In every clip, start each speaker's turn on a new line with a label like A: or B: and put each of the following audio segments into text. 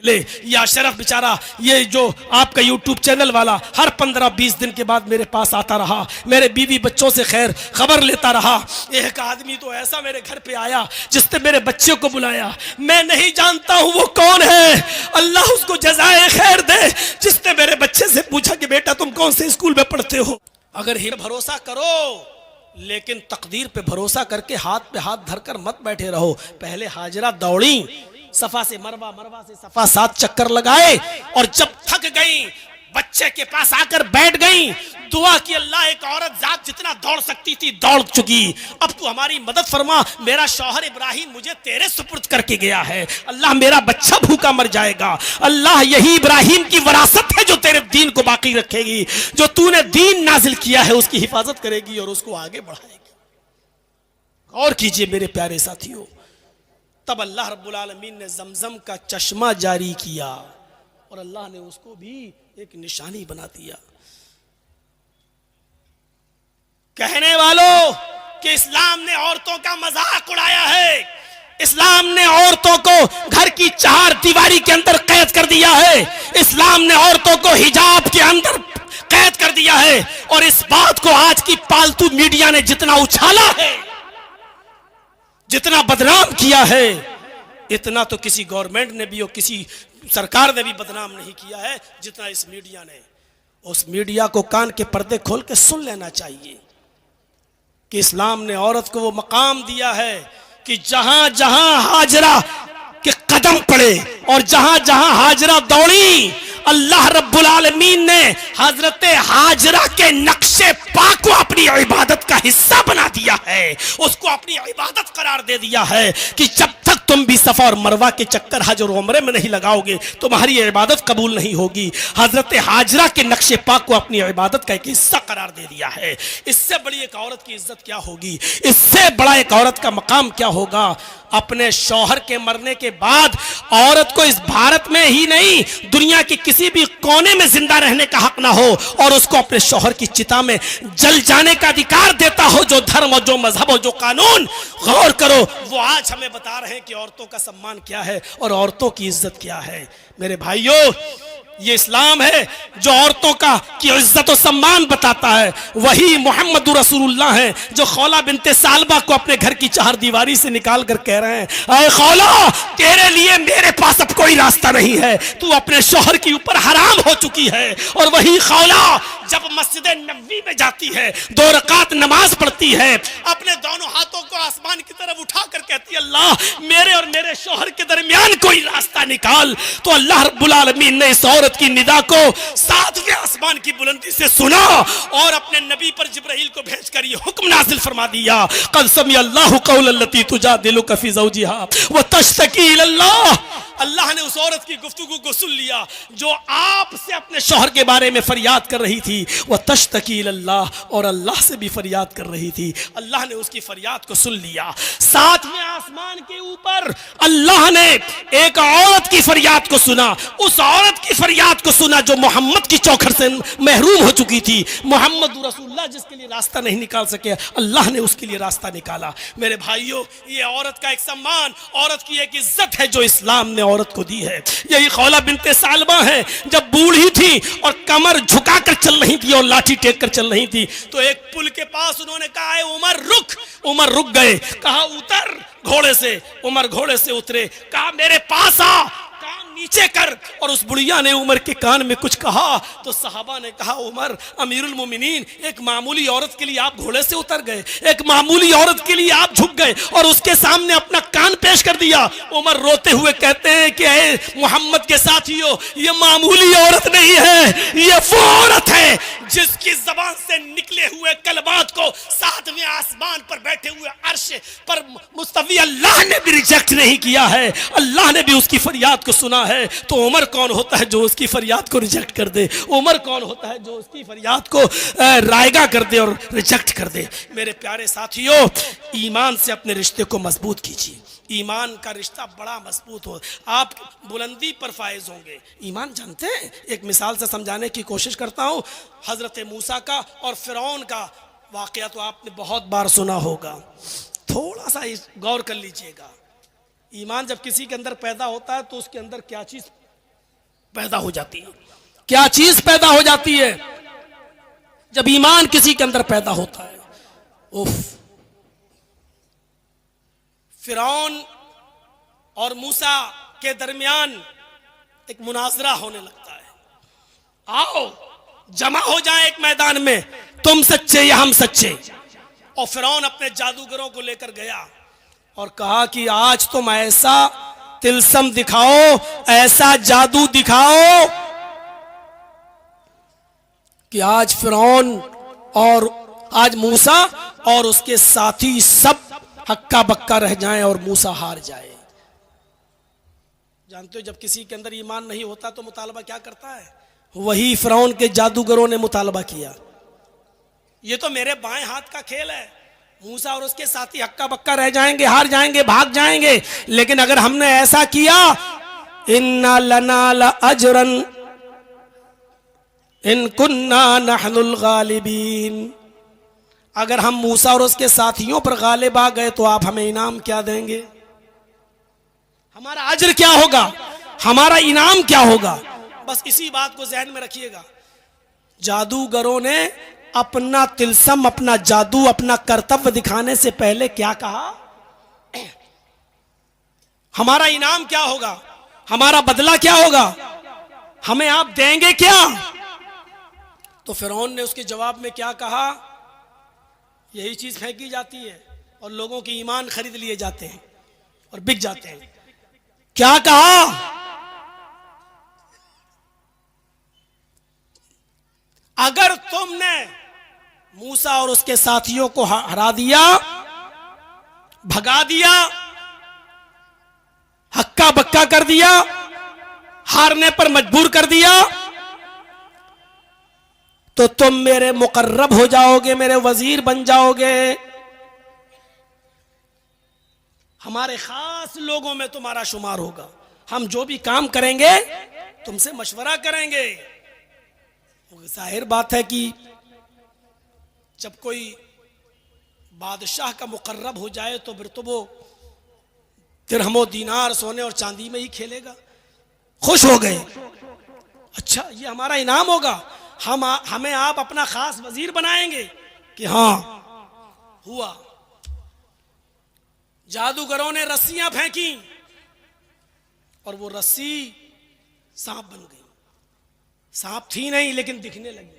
A: ले या शरफ बेचारा ये जो आपका यूट्यूब चैनल वाला हर 15-20 दिन के बाद मेरे पास आता रहा, मेरे बीवी बच्चों से खैर खबर लेता रहा। एक आदमी तो ऐसा मेरे घर पे आया जिसने मेरे बच्चे को बुलाया, मैं नहीं जानता हूं वो कौन है, अल्लाह उसको जज़ाए खैर दे, जिसने मेरे बच्चे से पूछा कि बेटा तुम कौन से स्कूल में पढ़ते हो। अगर ही भरोसा करो, लेकिन तकदीर पे भरोसा करके हाथ पे हाथ धरकर मत बैठे रहो। पहले हाजरा दौड़ी, सफा से मरवा, मरवा से सफा 7 चक्कर लगाए, और जब थक गई बच्चे के पास आकर बैठ गई, दुआ की अल्लाह एक औरत जात जितना दौड़ सकती थी दौड़ चुकी, अब तू हमारी मदद फरमा, मेरा शौहर इब्राहिम मुझे तेरे सुपुर्द करके गया है, अल्लाह मेरा बच्चा भूखा मर जाएगा, अल्लाह यही इब्राहिम की विरासत है जो तेरे दीन को बाकी रखेगी, जो तूने दीन नाजिल किया है उसकी हिफाजत करेगी और उसको आगे बढ़ाएगी। गौर कीजिए मेरे प्यारे साथियों, तब अल्लाह रब्बुल आलमीन ने जमजम का चश्मा जारी किया और अल्लाह ने उसको भी एक निशानी बना दिया। कहने वालों कि इस्लाम ने औरतों का मजाक उड़ाया है, इस्लाम ने औरतों को घर की 4 दीवारी के अंदर कैद कर दिया है, इस्लाम ने औरतों को हिजाब के अंदर कैद कर दिया है, और इस बात को आज की पालतू मीडिया ने जितना उछाला है, जितना बदनाम किया है, इतना तो किसी गवर्नमेंट ने भी और किसी सरकार ने भी बदनाम नहीं किया है जितना इस मीडिया ने। उस मीडिया को कान के पर्दे खोल के सुन लेना चाहिए कि इस्लाम ने औरत को वो मकाम दिया है कि जहां जहां हाजरा के कदम पड़े और जहां जहां हाजरा दौड़ी, अल्लाह रब्बुल आलमीन ने हजरत हाजरा के नक्शे पा को अपनी इबादत का हिस्सा बना दिया है, उसको अपनी इबादत करार दे दिया है कि जब तक तुम भी सफा और मरवा के चक्कर हज और उम्रे में नहीं लगाओगे तुम्हारी इबादत कबूल नहीं होगी। हजरत हाजरा के नक्शे पा को अपनी इबादत का एक हिस्सा करार दे दिया है। इससे बड़ी एक औरत की इज्जत क्या होगी, इससे बड़ा एक औरत का मकाम क्या होगा। अपने शौहर के मरने के बाद औरत को इस भारत में ही नहीं दुनिया के किसी भी कोने में जिंदा रहने का हक ना हो और उसको अपने शौहर की चिता में जल जाने का अधिकार देता हो जो धर्म और जो मजहब और जो कानून। गौर करो, वो आज हमें बता रहे हैं कि औरतों का सम्मान क्या है और औरतों की इज्जत क्या है। मेरे भाइयों, ये इस्लाम है जो औरतों का की इज्जत और सम्मान बताता है। वही मोहम्मद रसूलुल्लाह है जो खौला बिनते सालबा को अपने घर की 4 दीवारी से निकाल कर कह रहे हैं, अरे खौला तेरे लिए मेरे पास अब कोई रास्ता नहीं है, तू अपने शौहर के ऊपर हराम हो चुकी है। और वही खौला जब मस्जिद नबवी में जाती है, 2 रकात नमाज पढ़ती है, अपने दोनों हाथों को आसमान की तरफ उठा कर कहती है, अल्लाह मेरे और मेरे शौहर के दरमियान कोई रास्ता निकाल। तो अल्लाह रब्बुल आलमीन ने इस औरत की निदा को 7वें आसमान की बुलंदी से सुना और अपने नबी पर जिब्राइल को भेजकर ये हुक्म नाजिल फरमा दिया, क़द समी अल्लाहु क़ौलल्लती तुजादिलुका फ़ी ज़ौजिहा व तश्तकी इलल्लाह। अल्लाह ने उस औरत की गुफ्तगू को सुन लिया जो आपसे अपने शौहर के बारे में फरियाद कर रही थी, वह तश्तकी इलल्लाह, और अल्लाह से भी फरियाद कर रही थी। अल्लाह ने उसकी फरियाद को सुन लिया। 7वें आसमान के ऊपर अल्लाह ने एक औरत की फरियाद को सुना, उस औरत की फरियाद को सुना जो मोहम्मद की चौखट से महरूम हो चुकी थी। मोहम्मद रसूलुल्लाह जिसके लिए रास्ता नहीं निकाल सके, अल्लाह ने उसके लिए रास्ता निकाला। मेरे भाइयों, ये औरत का एक सम्मान, औरत की एक इज्जत है जो इस्लाम ने औरत को दी है। यही खौला बिनते सालबा है, जब बूढ़ी थी और कमर झुकाकर चल रही थी और लाठी टेक कर चल रही थी, तो एक पुल के पास उन्होंने कहा, है उमर रुक। उमर रुक गए, कहा उतर घोड़े से। उमर घोड़े से उतरे, कहा मेरे पास आ, कान नीचे कर। और उस बुढ़िया ने उमर के कान में कुछ कहा तो सहाबा ने कहा, उमर अमीरुल मोमिनीन, एक मामूली औरत के लिए आप घोड़े से उतर गए, एक मामूली औरत के लिए आप झुक गए और उसके सामने अपना कान पेश कर दिया। उमर रोते हुए कहते हैं कि ऐ मोहम्मद के साथियों, ये मामूली औरत नहीं है, ये वो औरत है जिसकी जबान से निकले हुए कलमात को 7वें आसमान पर बैठे हुए अर्श पर मुस्तवी अल्लाह ने भी रिजेक्ट नहीं किया है। अल्लाह ने भी उसकी फरियाद को सुना है। तो उमर कौन होता है जो उसकी फरियाद को रिजेक्ट कर दे? उमर कौन होता है जो उसकी फरियाद को रायगा कर दे और रिजेक्ट कर दे? मेरे प्यारे साथियों, ईमान से अपने रिश्ते को मजबूत कीजिए। ईमान का रिश्ता बड़ा मजबूत हो, आप बुलंदी पर फायज होंगे। ईमान जानते हैं, एक मिसाल से समझाने की कोशिश करता हूँ। हजरत मूसा का और फिरौन का वाकया तो आपने बहुत बार सुना होगा, थोड़ा सा गौर कर लीजिएगा। ईमान जब किसी के अंदर पैदा होता है तो उसके अंदर क्या चीज़ पैदा हो जाती है। क्या चीज पैदा हो जाती है? जब ईमान किसी के अंदर पैदा होता है। उफ, फिरौन और मूसा के दरमियान एक मुनाजरा होने लगता है। आओ जमा हो जाए एक मैदान में, तुम सच्चे या हम सच्चे। और फिरौन अपने जादूगरों को लेकर गया और कहा कि आज तुम ऐसा तिलस्म दिखाओ, ऐसा जादू दिखाओ कि आज फिरौन और आज मूसा और उसके साथी सब हक्का बक्का रह जाएं और मूसा हार जाए। जानते हो जब किसी के अंदर ईमान नहीं होता तो मुतालबा क्या करता है? वही फिरौन के जादूगरों ने मुतालबा किया। ये तो मेरे बाएं हाथ का खेल है, मूसा और उसके साथी हक्का बक्का रह जाएंगे, हार जाएंगे, भाग जाएंगे। लेकिन अगर हमने ऐसा किया, इन्ना लना ला अजरन इन कुन्ना नहनुल गालिबीन, अगर हम मूसा और उसके साथियों पर गालिब आ गए तो आप हमें इनाम क्या देंगे? हमारा अजर क्या होगा? हमारा इनाम क्या होगा? बस इसी बात को जहन में रखिएगा। जादूगरों ने अपना तिलस्म, अपना जादू, अपना कर्तव्य दिखाने से पहले क्या कहा? हमारा इनाम क्या होगा? हमारा बदला क्या होगा? हमें आप देंगे क्या? तो फिरौन ने उसके जवाब में क्या कहा? यही चीज फेंकी जाती है और लोगों के ईमान खरीद लिए जाते हैं और बिक जाते हैं। क्या कहा? अगर तुमने मूसा और उसके साथियों को हरा दिया, भगा दिया, हक्का बक्का कर दिया, हारने पर मजबूर कर दिया, तो तुम मेरे मुकर्रब हो जाओगे, मेरे वजीर बन जाओगे, हमारे खास लोगों में तुम्हारा शुमार होगा। हम जो भी काम करेंगे तुमसे मशवरा करेंगे। जाहिर बात है कि जब कोई बादशाह का मुकर्रब हो जाए तो फिर तो वो दिरहमो दीनार सोने और चांदी में ही खेलेगा। खुश हो गए, अच्छा ये हमारा इनाम होगा, हमें आप अपना खास वजीर बनाएंगे कि हाँ हुआ। जादूगरों ने रस्सियां फेंकी और वो रस्सी सांप बन गई। सांप थी नहीं लेकिन दिखने लगी।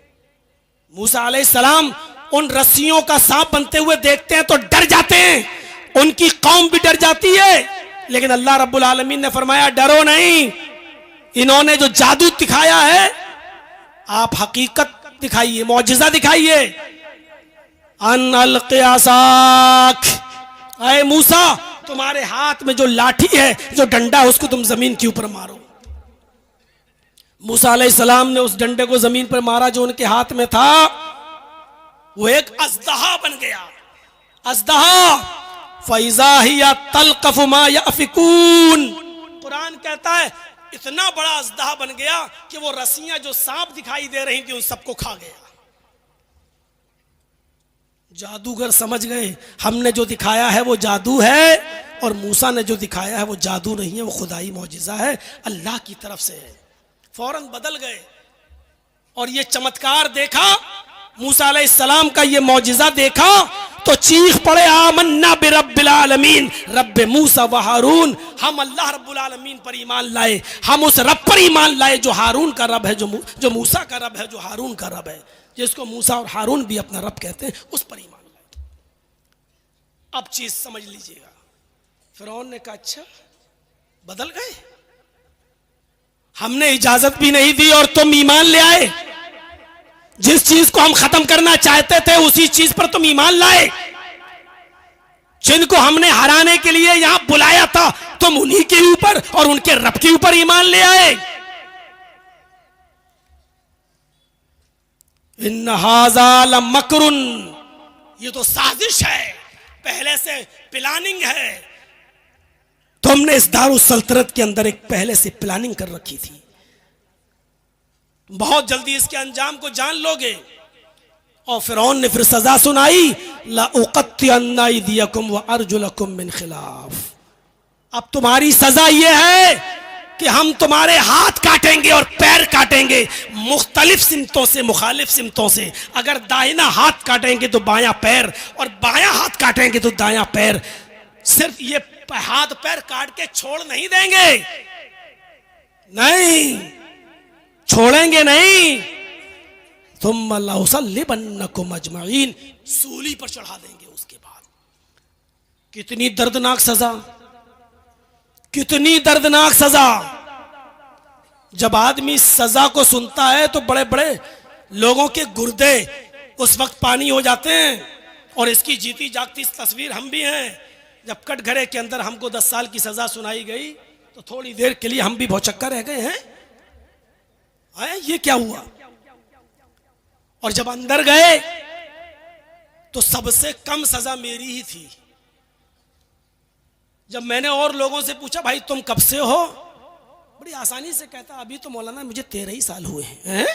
A: मूसा अलैहिस्सलाम उन रस्सियों का सांप बनते हुए देखते हैं तो डर जाते हैं, उनकी कौम भी डर जाती है। लेकिन अल्लाह रब्बुल आलमीन ने फरमाया डरो नहीं, इन्होंने जो जादू दिखाया है आप हकीकत दिखाइए, मौजिजा दिखाइए। अन अलक़ि असाक, ऐ मूसा तुम्हारे हाथ में जो लाठी है, जो डंडा है, उसको तुम जमीन के ऊपर मारो। मूसा अलैहिस्सलाम ने उस डंडे को जमीन पर मारा जो उनके हाथ में था, वो एक अज़दहा बन गया। अज़दहा फ़इज़ा हिया तल्क़फ़ु मा यअफ़िकून, कुरान कहता है इतना बड़ा अज़दहा बन गया कि वो रस्सियां जो सांप दिखाई दे रही थी उन सबको खा गया। जादूगर समझ गए हमने जो दिखाया है वो जादू है और मूसा ने जो दिखाया है वो जादू नहीं है, वो खुदाई मौजिज़ा है, अल्लाह की तरफ से है। फौरन बदल गए और ये चमत्कार देखा, मूसा अलैहिस्सलाम का ये मौजिज़ा देखा तो चीख पड़े आमन्ना बिरब्बिल आलमीन रब्बे मूसा व हारून, हम अल्लाह रब्बुल आलमीन पर ईमान लाए, हम उस रब पर ईमान लाए जो हारून का रब है, जो मूसा का रब है, जो हारून का रब है, जिसको मूसा और हारून भी अपना रब कहते हैं, उस पर ईमान लाए। अब चीज समझ लीजिएगा, फिरौन ने कहा अच्छा बदल गए, हमने इजाजत भी नहीं दी और तुम ईमान ले आए, जिस चीज को हम खत्म करना चाहते थे उसी चीज पर तुम ईमान लाए, जिनको हमने हराने के लिए यहां बुलाया था तुम उन्हीं के ऊपर और उनके रब के ऊपर ईमान ले आए। इन्न हाज़ा लमकरुन, ये तो साजिश है, पहले से प्लानिंग है, तुमने इस दारुस सल्तनत के अंदर एक पहले से प्लानिंग कर रखी थी, बहुत जल्दी इसके अंजाम को जान लोगे। और फिरौन ने फिर सजा सुनाई, ला उक़त्तिअन्ना अयदियकुम व अर्जुलकुम मिन खिलाफ, अब तुम्हारी सजा यह है कि हम तुम्हारे हाथ काटेंगे और पैर काटेंगे मुख्तलिफ सिमतों से, मुखालिफ सिमतों से। अगर दाहिना हाथ काटेंगे तो बायां पैर, और बायां हाथ काटेंगे तो दायां पैर। सिर्फ ये हाथ पैर काट के छोड़ नहीं देंगे, नहीं छोड़ेंगे नहीं। तुम लउसल्लिबन्नकुम अजमईन, सूली पर चढ़ा देंगे। उसके बाद कितनी दर्दनाक सजा, कितनी दर्दनाक सजा। जब आदमी सजा को सुनता है तो बड़े बड़े लोगों के गुर्दे उस वक्त पानी हो जाते हैं। और इसकी जीती जागती तस्वीर हम भी हैं। जब कटघरे के अंदर हमको 10 साल की सजा सुनाई गई तो थोड़ी देर के लिए हम भी भौचक्का रह गए हैं, ये क्या हुआ। और जब अंदर गए तो सबसे कम सजा मेरी ही थी। जब मैंने और लोगों से पूछा भाई तुम कब से हो, बड़ी आसानी से कहता अभी तो मौलाना मुझे 13 ही साल हुए हैं।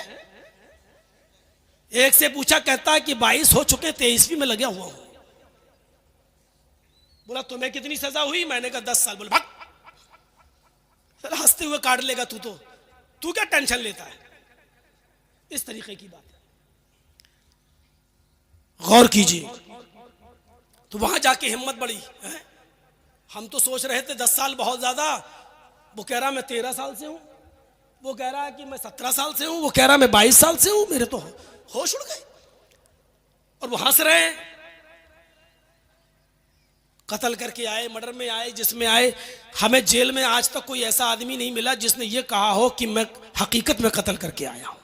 A: एक से पूछा, कहता कि 22 हो चुके, 23वीं में लगा हुआ हूं। बोला तुम्हें कितनी सजा हुई, मैंने कहा 10 साल। बोला भाग, हंसते हुए काट लेगा तू क्या टेंशन लेता है। इस तरीके की बात है, गौर कीजिए। तो वहां जाके हिम्मत बढ़ी है? हम तो सोच रहे थे 10 साल बहुत ज्यादा, वो कह रहा मैं 13 साल से हूं, वो कह रहा है कि मैं 17 साल से हूं, वो कह रहा मैं 22 साल से हूं। मेरे तो होश उड़ गए और वो हंस रहे हैं। कत्ल करके आए, मर्डर में आए, जिसमें आए, हमें जेल में आज तक कोई ऐसा आदमी नहीं मिला जिसने ये कहा हो कि मैं हकीकत में कत्ल करके आया हूं।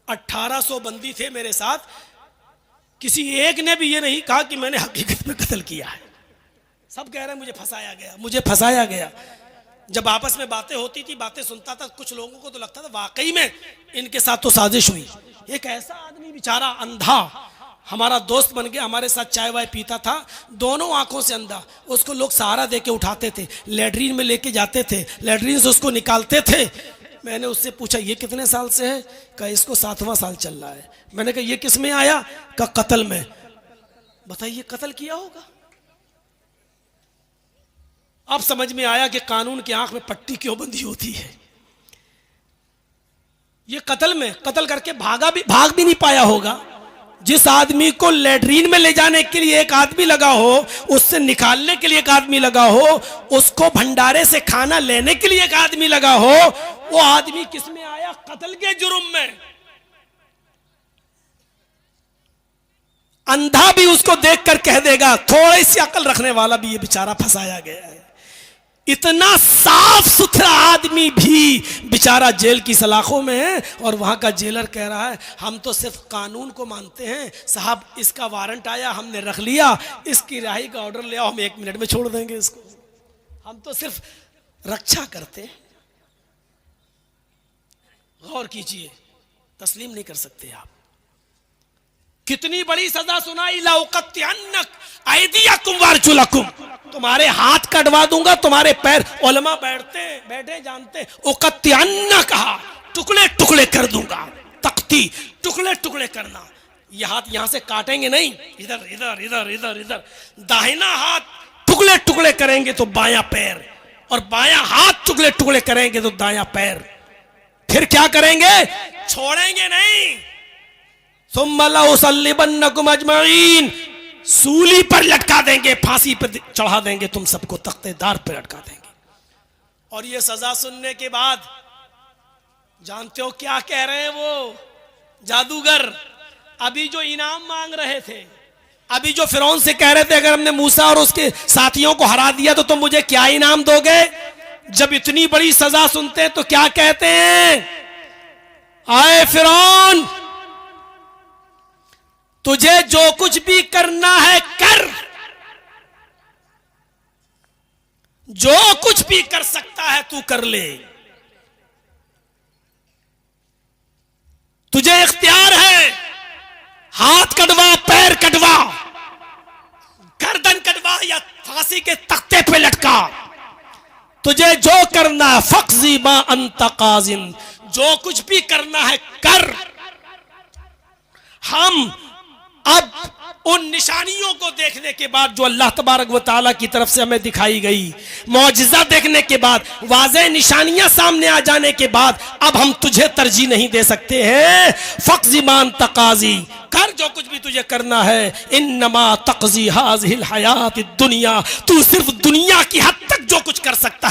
A: 1800 बंदी थे मेरे साथ, किसी एक ने भी ये नहीं कहा कि मैंने हकीकत में कत्ल किया है। सब कह रहे हैं मुझे फंसाया गया, मुझे फंसाया गया। जब आपस में बातें होती थी, बातें सुनता था, कुछ लोगों को तो लगता था वाकई में इनके साथ तो साजिश हुई। एक ऐसा आदमी बेचारा अंधा हमारा दोस्त बन गया, हमारे साथ चाय वाय पीता था, दोनों आंखों से अंधा। उसको लोग सहारा दे के उठाते थे, लेटरीन में लेके जाते थे, लेटरीन से उसको निकालते थे। मैंने उससे पूछा ये कितने साल से है, कहा इसको 7वां साल चल रहा है। मैंने कहा ये किस में आया, कहा कत्ल में। बताइए कत्ल किया होगा। अब समझ में आया कि कानून की आंख में पट्टी क्यों बंधी होती है। ये कत्ल में, कत्ल करके भाग भी नहीं पाया होगा। जिस आदमी को लेटरीन में ले जाने के लिए एक आदमी लगा हो, उससे निकालने के लिए एक आदमी लगा हो, उसको भंडारे से खाना लेने के लिए एक आदमी लगा हो, वो आदमी किस में आया, कत्ल के जुर्म में। अंधा भी उसको देखकर कह देगा, थोड़ी सी अकल रखने वाला भी ये बेचारा फंसाया गया है। इतना साफ सुथरा आदमी भी बेचारा जेल की सलाखों में है। और वहां का जेलर कह रहा है हम तो सिर्फ कानून को मानते हैं साहब, इसका वारंट आया हमने रख लिया, इसकी रिहाई का ऑर्डर ले आओ, हम 1 मिनट में छोड़ देंगे इसको, हम तो सिर्फ रक्षा करते हैं। गौर कीजिए, तस्लीम नहीं कर सकते आप। कितनी बड़ी सजा सुनाई, लाउकत्तियन्नक अयदियकुम वारजुलकुम, तुम्हारे हाथ कटवा दूंगा, तुम्हारे पैर। उलमा बैठे जानते, उकत्तियन्न कहा, टुकड़े टुकड़े कर दूंगा। तख्ती, टुकड़े टुकड़े करना। ये हाथ यहां से काटेंगे नहीं, इधर इधर इधर इधर इधर। दाहिना हाथ टुकड़े टुकड़े करेंगे तो बायां पैर, और बायां हाथ टुकड़े टुकड़े करेंगे तो दायां पैर। फिर क्या करेंगे, छोड़ेंगे नहीं। सुम्मा लउसल्लिबन्नकुम अजमईन, सूली पर लटका देंगे, फांसी पर चढ़ा देंगे, तुम सबको तख्तेदार पर लटका देंगे। और ये सजा सुनने के बाद जानते हो क्या कह रहे हैं वो जादूगर? अभी जो इनाम मांग रहे थे, अभी जो फिरौन से कह रहे थे अगर हमने मूसा और उसके साथियों को हरा दिया तो तुम मुझे क्या इनाम दोगे, जब इतनी बड़ी सजा सुनते हैं तो क्या कहते हैं, आए फिरौन तुझे जो कुछ भी करना है कर, जो कुछ भी कर सकता है तू कर ले, तुझे इख्तियार है, हाथ कटवा, पैर कटवा, गर्दन कटवा या फांसी के तख्ते पे लटका, तुझे जो करना है, फक्जी मा अंत काजिन, जो कुछ भी करना है कर। हम अब उन निशानियों को देखने के बाद जो अल्लाह तबारक व तआला की तरफ से हमें दिखाई गई, मौजिज़ा देखने के बाद, वाज़ेह निशानियां सामने आ जाने के बाद, अब हम तुझे तरजीह नहीं दे सकते हैं। फ़क़्ज़िमान तक़ाज़ी, कर जो कुछ भी तुझे करना है। इन्नमा तक़ज़ी हाज़िहिल हयातिद दुनिया, तू सिर्फ दुनिया की हद तक जो कुछ कर सकता है